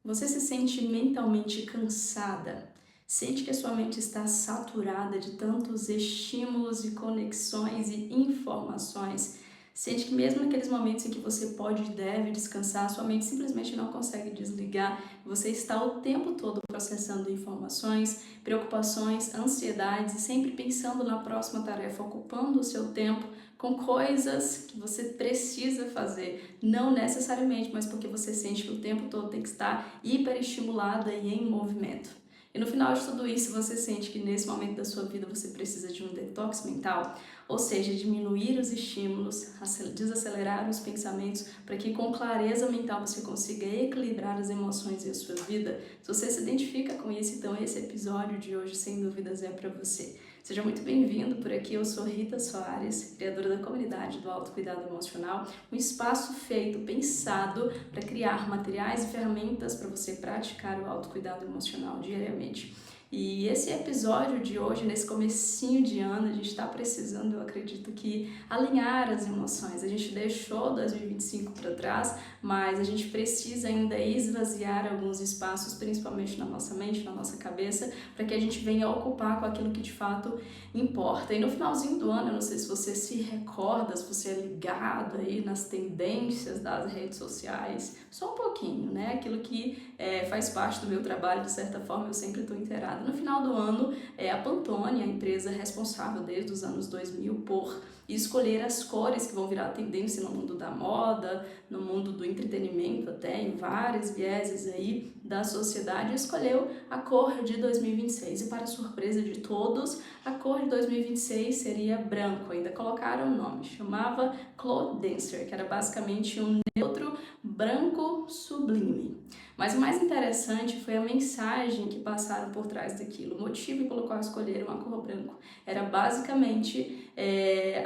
Você se sente mentalmente cansada? Sente que a sua mente está saturada de tantos estímulos e conexões e informações? Sente que mesmo naqueles momentos em que você pode e deve descansar, sua mente simplesmente não consegue desligar? Você está o tempo todo processando informações, preocupações, ansiedades e sempre pensando na próxima tarefa, ocupando o seu tempo com coisas que você precisa fazer, não necessariamente, mas porque você sente que o tempo todo tem que estar hiperestimulada e em movimento. E no final de tudo isso, você sente que nesse momento da sua vida você precisa de um detox mental, ou seja, diminuir os estímulos, desacelerar os pensamentos, para que com clareza mental você consiga equilibrar as emoções e a sua vida. Se você se identifica com isso, então esse episódio de hoje, sem dúvidas, é para você. Seja muito bem-vindo por aqui, eu sou Rita Soares, criadora da comunidade do autocuidado emocional, um espaço feito, pensado para criar materiais e ferramentas para você praticar o autocuidado emocional diariamente. E esse episódio de hoje, nesse comecinho de ano, a gente está precisando, eu acredito que, alinhar as emoções. A gente deixou 2025 para trás, mas a gente precisa ainda esvaziar alguns espaços, principalmente na nossa mente, na nossa cabeça, para que a gente venha ocupar com aquilo que de fato importa. E no finalzinho do ano, eu não sei se você se recorda, se você é ligado aí nas tendências das redes sociais, só um pouquinho, né? Aquilo que faz parte do meu trabalho, de certa forma, eu sempre estou inteirada. No final do ano, a Pantone, a empresa responsável desde os anos 2000 por escolher as cores que vão virar tendência no mundo da moda, no mundo do entretenimento, até em vários vieses aí da sociedade, escolheu a cor de 2026. E para surpresa de todos, a cor de 2026 seria branco. Ainda colocaram o nome, chamava Cloud Dancer, que era basicamente um neutro branco sublime. Mas o mais interessante foi a mensagem que passaram por trás daquilo. O motivo pelo qual escolheram a cor branco era basicamente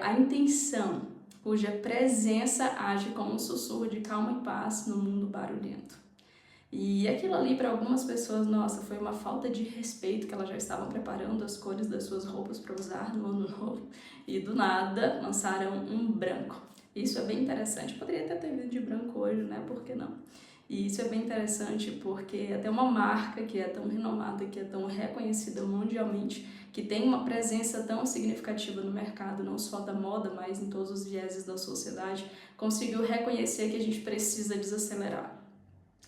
a intenção, cuja presença age como um sussurro de calma e paz no mundo barulhento. E aquilo ali para algumas pessoas, nossa, foi uma falta de respeito, que elas já estavam preparando as cores das suas roupas para usar no ano novo e do nada lançaram um branco. Isso é bem interessante. Poderia até ter vindo de branco hoje, né? Por que não? E isso é bem interessante porque até uma marca que é tão renomada, que é tão reconhecida mundialmente, que tem uma presença tão significativa no mercado, não só da moda, mas em todos os vieses da sociedade, conseguiu reconhecer que a gente precisa desacelerar.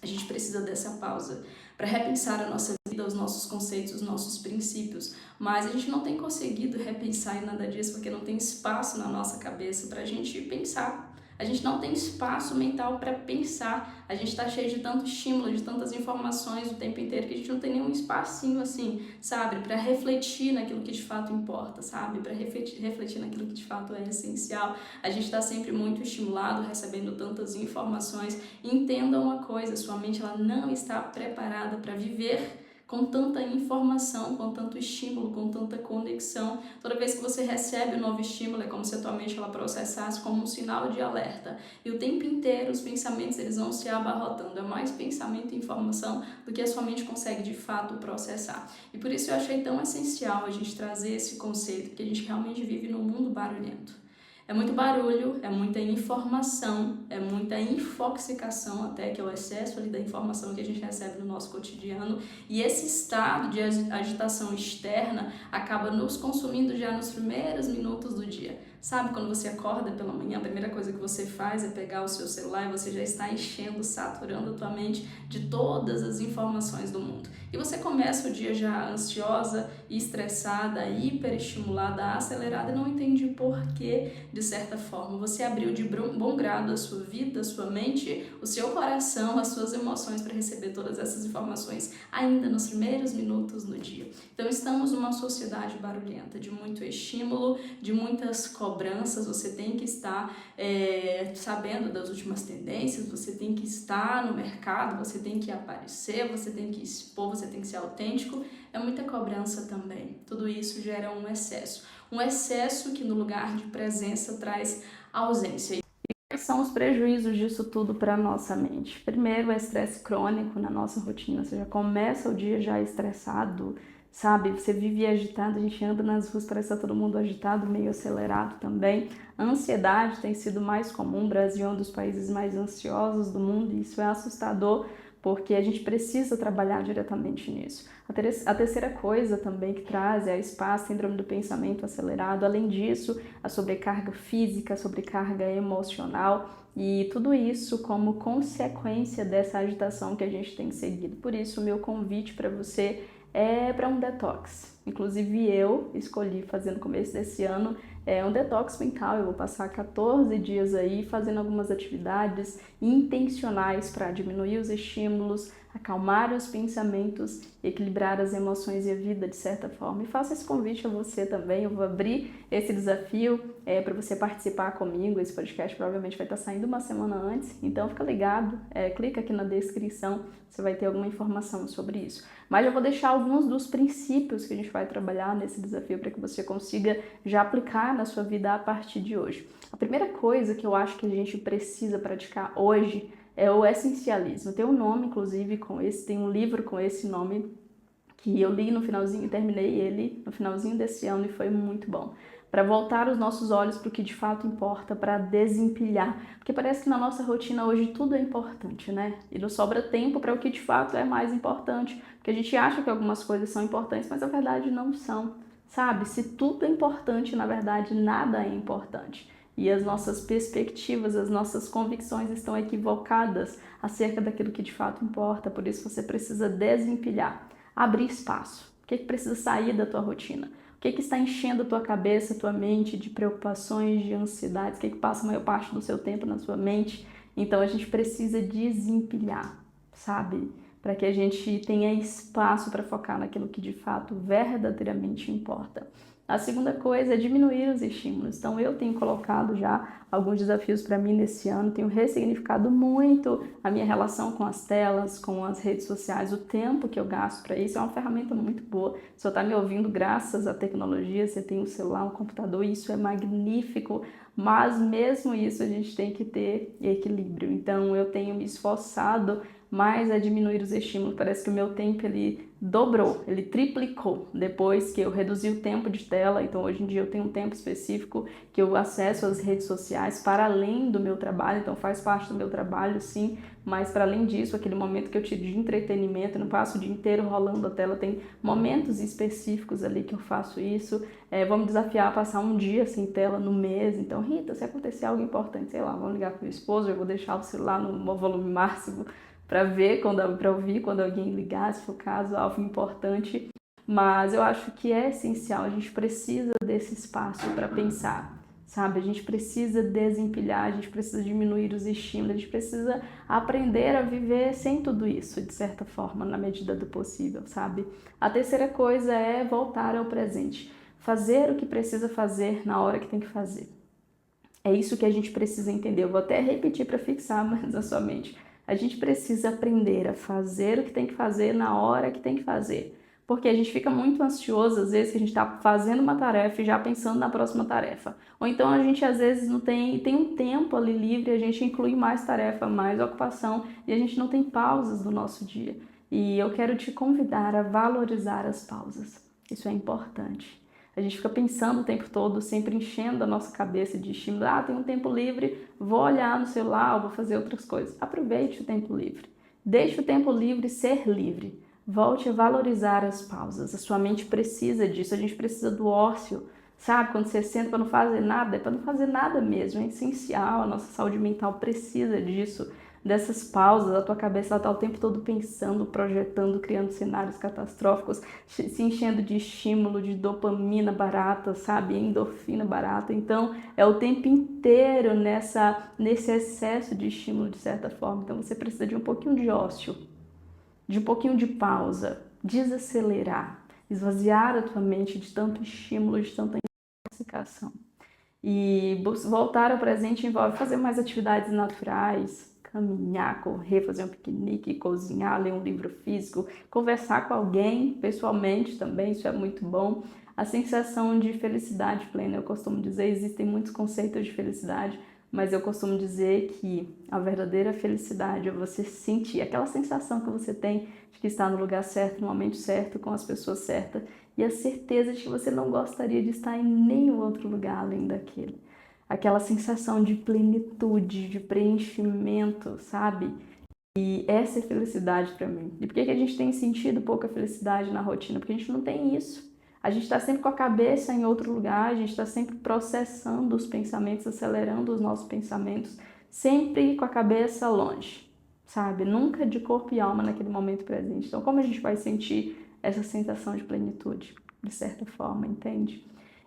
A gente precisa dessa pausa para repensar a nossa vida, os nossos conceitos, os nossos princípios. Mas a gente não tem conseguido repensar em nada disso porque não tem espaço na nossa cabeça para a gente pensar. A gente não tem espaço mental para pensar. A gente está cheio de tanto estímulo, de tantas informações o tempo inteiro que a gente não tem nenhum espacinho assim, sabe? Para refletir naquilo que de fato importa, sabe? Para refletir naquilo que de fato é essencial. A gente está sempre muito estimulado, recebendo tantas informações. Entenda uma coisa, sua mente ela não está preparada para viver com tanta informação, com tanto estímulo, com tanta conexão. Toda vez que você recebe um novo estímulo, é como se a tua mente ela processasse como um sinal de alerta. E o tempo inteiro os pensamentos eles vão se abarrotando. É mais pensamento e informação do que a sua mente consegue de fato processar. E por isso eu achei tão essencial a gente trazer esse conceito, porque a gente realmente vive num mundo barulhento. É muito barulho, é muita informação, é muita infoxicação até, que é o excesso ali da informação que a gente recebe no nosso cotidiano. E esse estado de agitação externa acaba nos consumindo já nos primeiros minutos do dia. Sabe, quando você acorda pela manhã, a primeira coisa que você faz é pegar o seu celular e você já está enchendo, saturando a tua mente de todas as informações do mundo. E você começa o dia já ansiosa, estressada, hiperestimulada, acelerada e não entende por quê, de certa forma. Você abriu de bom grado a sua vida, a sua mente, o seu coração, as suas emoções para receber todas essas informações ainda nos primeiros minutos do dia. Então estamos numa sociedade barulhenta, de muito estímulo, de muitas cobranças. Você tem que estar sabendo das últimas tendências, você tem que estar no mercado, você tem que aparecer, você tem que expor, você tem que ser autêntico. É muita cobrança também. Tudo isso gera um excesso. Um excesso que no lugar de presença traz ausência. E quais são os prejuízos disso tudo para a nossa mente? Primeiro, o estresse crônico na nossa rotina. Você já começa o dia já estressado, sabe? Você vive agitado, a gente anda nas ruas, parece que tá todo mundo agitado, meio acelerado também. A ansiedade tem sido mais comum, o Brasil é um dos países mais ansiosos do mundo e isso é assustador, porque a gente precisa trabalhar diretamente nisso. A terceira coisa também que traz é a SPA, síndrome do pensamento acelerado. Além disso, a sobrecarga física, a sobrecarga emocional e tudo isso como consequência dessa agitação que a gente tem seguido. Por isso, o meu convite para você é para um detox. Inclusive eu escolhi fazer no começo desse ano um detox mental. Eu vou passar 14 dias aí fazendo algumas atividades intencionais para diminuir os estímulos, acalmar os pensamentos, equilibrar as emoções e a vida de certa forma. E faço esse convite a você também. Eu vou abrir esse desafio para você participar comigo. Esse podcast provavelmente vai estar saindo uma semana antes, então fica ligado, clica aqui na descrição, você vai ter alguma informação sobre isso. Mas eu vou deixar alguns dos princípios que a gente vai trabalhar nesse desafio para que você consiga já aplicar na sua vida a partir de hoje. A primeira coisa que eu acho que a gente precisa praticar hoje é o essencialismo. Tem um nome, inclusive, tem um livro com esse nome que eu li no finalzinho, terminei ele no finalzinho desse ano e foi muito bom. Para voltar os nossos olhos para o que de fato importa, para desempilhar. Porque parece que na nossa rotina hoje tudo é importante, né? E não sobra tempo para o que de fato é mais importante. Porque a gente acha que algumas coisas são importantes, mas na verdade não são. Sabe? Se tudo é importante, na verdade nada é importante. E as nossas perspectivas, as nossas convicções estão equivocadas acerca daquilo que de fato importa. Por isso você precisa desempilhar, abrir espaço. O que precisa sair da tua rotina? O que está enchendo a tua cabeça, a tua mente de preocupações, de ansiedades? O que passa a maior parte do seu tempo na sua mente? Então a gente precisa desempilhar, sabe? Para que a gente tenha espaço para focar naquilo que de fato verdadeiramente importa. A segunda coisa é diminuir os estímulos. Então eu tenho colocado já alguns desafios para mim nesse ano, tenho ressignificado muito a minha relação com as telas, com as redes sociais, o tempo que eu gasto para isso. É uma ferramenta muito boa. Se você está me ouvindo graças à tecnologia, você tem um celular, um computador, isso é magnífico, mas mesmo isso a gente tem que ter equilíbrio. Então eu tenho me esforçado mais a diminuir os estímulos. Parece que o meu tempo ele dobrou, ele triplicou depois que eu reduzi o tempo de tela. Então hoje em dia eu tenho um tempo específico que eu acesso as redes sociais para além do meu trabalho, então faz parte do meu trabalho sim, mas para além disso, aquele momento que eu tiro de entretenimento, eu não passo o dia inteiro rolando a tela, tem momentos específicos ali que eu faço isso. Vou me desafiar a passar um dia sem tela no mês. Então, Rita, se acontecer algo importante, sei lá, vamos ligar para o meu esposo, eu vou deixar o celular no volume máximo para ver, para ouvir quando alguém ligar, se for caso, algo importante. Mas eu acho que é essencial, a gente precisa desse espaço para pensar, sabe? A gente precisa desempilhar, a gente precisa diminuir os estímulos, a gente precisa aprender a viver sem tudo isso, de certa forma, na medida do possível, sabe? A terceira coisa é voltar ao presente, fazer o que precisa fazer na hora que tem que fazer. É isso que a gente precisa entender. Eu vou até repetir para fixar mais na sua mente. A gente precisa aprender a fazer o que tem que fazer na hora que tem que fazer. Porque a gente fica muito ansioso, às vezes, que a gente está fazendo uma tarefa e já pensando na próxima tarefa. Ou então a gente, às vezes, não tem um tempo ali livre, a gente inclui mais tarefa, mais ocupação, e a gente não tem pausas no nosso dia. E eu quero te convidar a valorizar as pausas. Isso é importante. A gente fica pensando o tempo todo, sempre enchendo a nossa cabeça de estímulo. Ah, tem um tempo livre, vou olhar no celular, vou fazer outras coisas. Aproveite o tempo livre. Deixe o tempo livre ser livre. Volte a valorizar as pausas. A sua mente precisa disso, a gente precisa do ócio. Sabe, quando você senta para não fazer nada, é para não fazer nada mesmo, é essencial, a nossa saúde mental precisa disso, dessas pausas. A tua cabeça está o tempo todo pensando, projetando, criando cenários catastróficos, se enchendo de estímulo, de dopamina barata, sabe, endorfina barata. Então é o tempo inteiro nesse excesso de estímulo, de certa forma. Então você precisa de um pouquinho de ócio, de um pouquinho de pausa, desacelerar, esvaziar a tua mente de tanto estímulo, de tanta intoxicação. E voltar ao presente envolve fazer mais atividades naturais, caminhar, correr, fazer um piquenique, cozinhar, ler um livro físico, conversar com alguém pessoalmente também, isso é muito bom. A sensação de felicidade plena, eu costumo dizer, existem muitos conceitos de felicidade, mas eu costumo dizer que a verdadeira felicidade é você sentir aquela sensação que você tem de que está no lugar certo, no momento certo, com as pessoas certas, e a certeza de que você não gostaria de estar em nenhum outro lugar além daquele. Aquela sensação de plenitude, de preenchimento, sabe? E essa é felicidade para mim. E por que a gente tem sentido pouca felicidade na rotina? Porque a gente não tem isso. A gente está sempre com a cabeça em outro lugar, a gente está sempre processando os pensamentos, acelerando os nossos pensamentos, sempre com a cabeça longe, sabe? Nunca de corpo e alma naquele momento presente. Então, como a gente vai sentir essa sensação de plenitude, de certa forma, entende?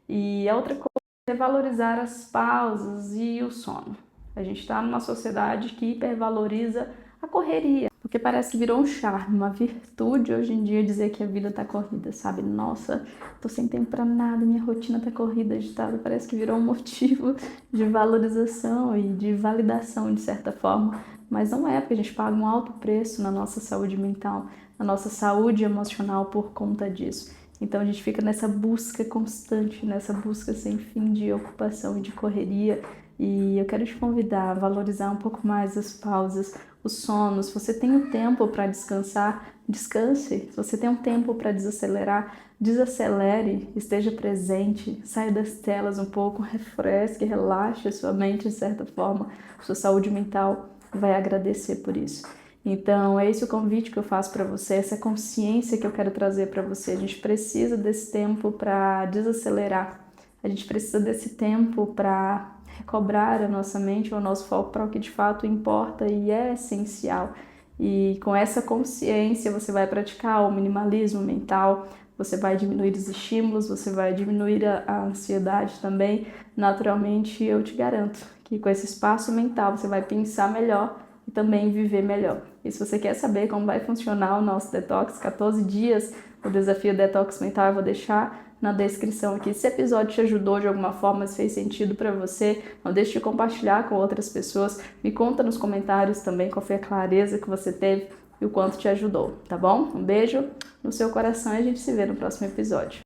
E a outra coisa é valorizar as pausas e o sono. A gente está numa sociedade que hipervaloriza a correria, porque parece que virou um charme, uma virtude hoje em dia dizer que a vida tá corrida, sabe? Nossa, tô sem tempo para nada, minha rotina tá corrida, agitada, parece que virou um motivo de valorização e de validação de certa forma, mas não é, porque a gente paga um alto preço na nossa saúde mental, na nossa saúde emocional por conta disso. Então a gente fica nessa busca constante, nessa busca sem fim de ocupação e de correria. E eu quero te convidar a valorizar um pouco mais as pausas, os sonos. Se você tem um tempo para descansar, descanse. Se você tem um tempo para desacelerar, desacelere, esteja presente, saia das telas um pouco, refresque, relaxe a sua mente de certa forma. Sua saúde mental vai agradecer por isso. Então, é esse o convite que eu faço para você, essa consciência que eu quero trazer para você. A gente precisa desse tempo para desacelerar, a gente precisa desse tempo para recobrar a nossa mente, o nosso foco para o que de fato importa e é essencial. E com essa consciência você vai praticar o minimalismo mental, você vai diminuir os estímulos, você vai diminuir a ansiedade também. Naturalmente, eu te garanto que com esse espaço mental você vai pensar melhor e também viver melhor. E se você quer saber como vai funcionar o nosso detox, 14 dias, o desafio detox mental, eu vou deixar na descrição aqui. Se esse episódio te ajudou de alguma forma, se fez sentido para você, não deixe de compartilhar com outras pessoas. Me conta nos comentários também qual foi a clareza que você teve e o quanto te ajudou, tá bom? Um beijo no seu coração e a gente se vê no próximo episódio.